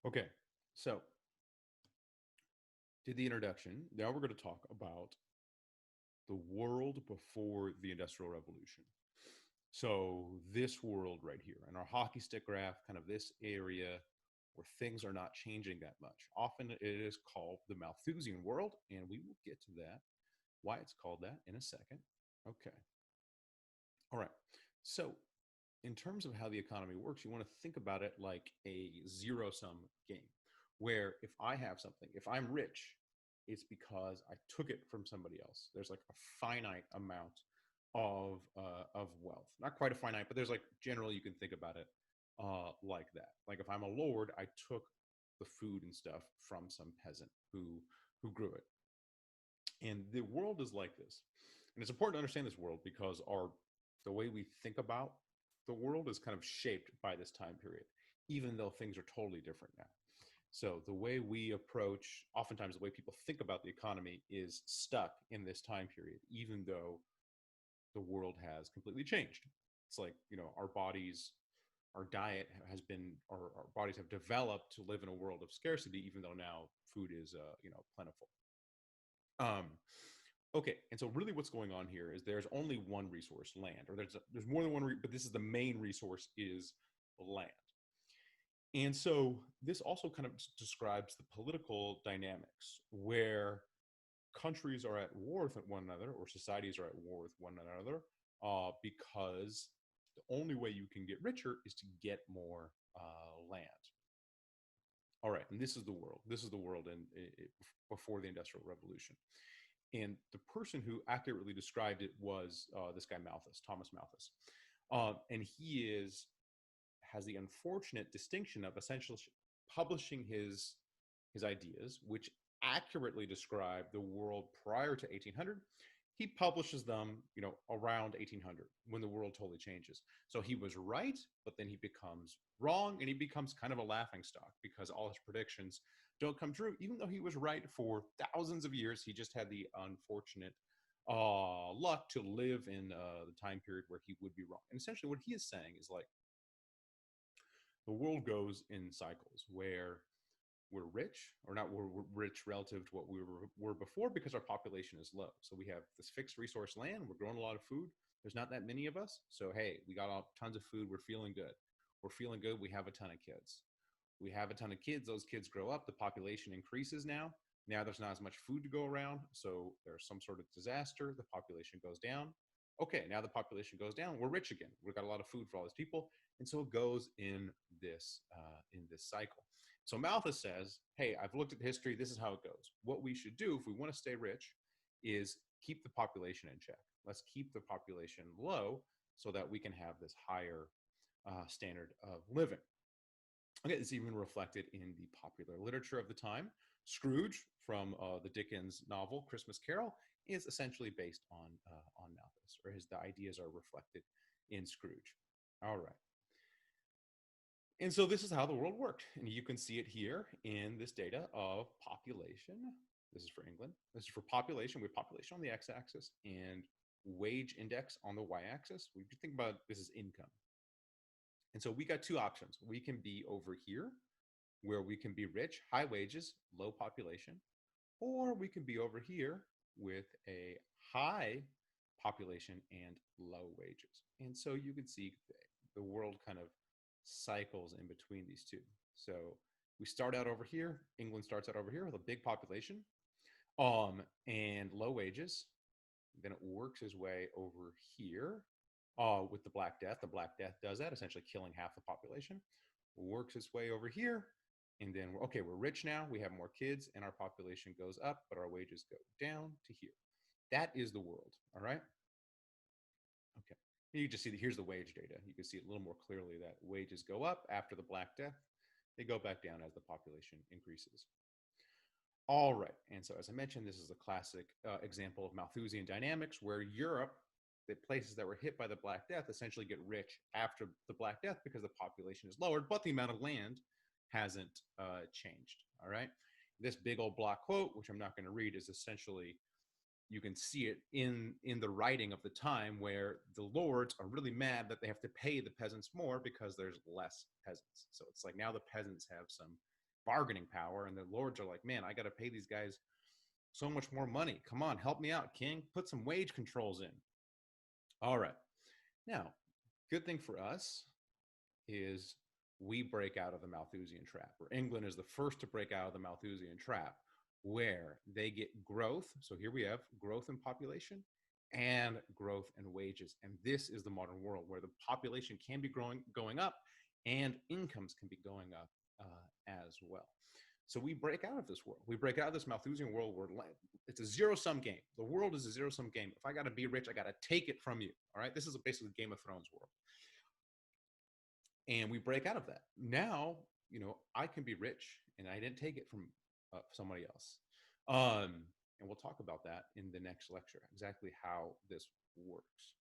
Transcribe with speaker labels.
Speaker 1: Okay, so did the introduction. Now we're going to talk about the world before the Industrial Revolution. So this world right here, and our hockey stick graph, kind of this area where things are not changing that much. Often it is called the Malthusian world, and we will get to that, why it's called that in a second. Okay. All right. So in terms of how the economy works, you want to think about it like a zero sum game, where if I have something, if I'm rich, it's because I took it from somebody else. There's like a finite amount of wealth, not quite a finite, but there's like generally you can think about it like that. Like if I'm a lord, I took the food and stuff from some peasant who grew it. And the world is like this. And it's important to understand this world because our the way we think about the world is kind of shaped by this time period, even though things are totally different now. So the way we approach, oftentimes the way people think about the economy is stuck in this time period, even though the world has completely changed. It's like, our bodies, our diet has been, our bodies have developed to live in a world of scarcity, even though now food is, plentiful. Um, okay, and so really what's going on here is there's only one resource, land, or there's more than one, but this is the main resource is land. And so this also kind of describes the political dynamics where countries are at war with one another or societies are at war with one another because the only way you can get richer is to get more land. All right, and this is the world. This is the world before the Industrial Revolution. And the person who accurately described it was this guy Malthus, Thomas Malthus, and has the unfortunate distinction of essentially publishing his ideas, which accurately describe the world prior to 1800. He publishes them, around 1800 when the world totally changes. So he was right, but then he becomes wrong and he becomes kind of a laughing stock because all his predictions don't come true, even though he was right for thousands of years. He just had the unfortunate luck to live in the time period where he would be wrong. And essentially, what he is saying is like the world goes in cycles where we're rich or not we're rich relative to what we were before because our population is low. So we have this fixed resource land, we're growing a lot of food, there's not that many of us, so hey, we got tons of food, we're feeling good, we have a ton of kids, those kids grow up, the population increases. Now there's not as much food to go around, so there's some sort of disaster, the population goes down. Okay, now the population goes down, we're rich again, we've got a lot of food for all these people, and so it goes in this cycle. So Malthus says, hey, I've looked at history, this is how it goes. What we should do if we want to stay rich is keep the population in check. Let's keep the population low so that we can have this higher standard of living. Okay, it's even reflected in the popular literature of the time. Scrooge from the Dickens novel Christmas Carol is essentially based on Malthus, or the ideas are reflected in Scrooge. All right. And so this is how the world worked. And you can see it here in this data of population. This is for England. This is for population. We have population on the x-axis and wage index on the y-axis. We think about this as income. And so we got two options. We can be over here where we can be rich, high wages, low population, or we can be over here with a high population and low wages. And so you can see the world kind of cycles in between these two. So we start out over here. England starts out over here with a big population and low wages. Then it works its way over here with the Black Death. The Black Death does that, essentially killing half the population. Works its way over here. And then, we're rich now. We have more kids and our population goes up, but our wages go down to here. That is the world, all right? Okay. You just see that here's the wage data. You can see it a little more clearly that wages go up after the Black Death. They go back down as the population increases. All right. And so as I mentioned, this is a classic example of Malthusian dynamics where Europe, the places that were hit by the Black Death, essentially get rich after the Black Death because the population is lowered, but the amount of land hasn't changed. All right. This big old block quote, which I'm not going to read, is essentially, you can see it in the writing of the time where the lords are really mad that they have to pay the peasants more because there's less peasants. So it's like now the peasants have some bargaining power, and the lords are like, man, I got to pay these guys so much more money. Come on, help me out, king. Put some wage controls in. All right. Now, good thing for us is we break out of the Malthusian trap, or England is the first to break out of the Malthusian trap, where they get growth. So here we have growth in population and growth in wages. And this is the modern world where the population can be going up, and incomes can be going up as well. So we break out of this world. We break out of this Malthusian world where it's a zero-sum game. The world is a zero-sum game. If I got to be rich, I got to take it from you. All right. This is basically Game of Thrones world. And we break out of that. Now, I can be rich, and I didn't take it from somebody else. And we'll talk about that in the next lecture, exactly how this works.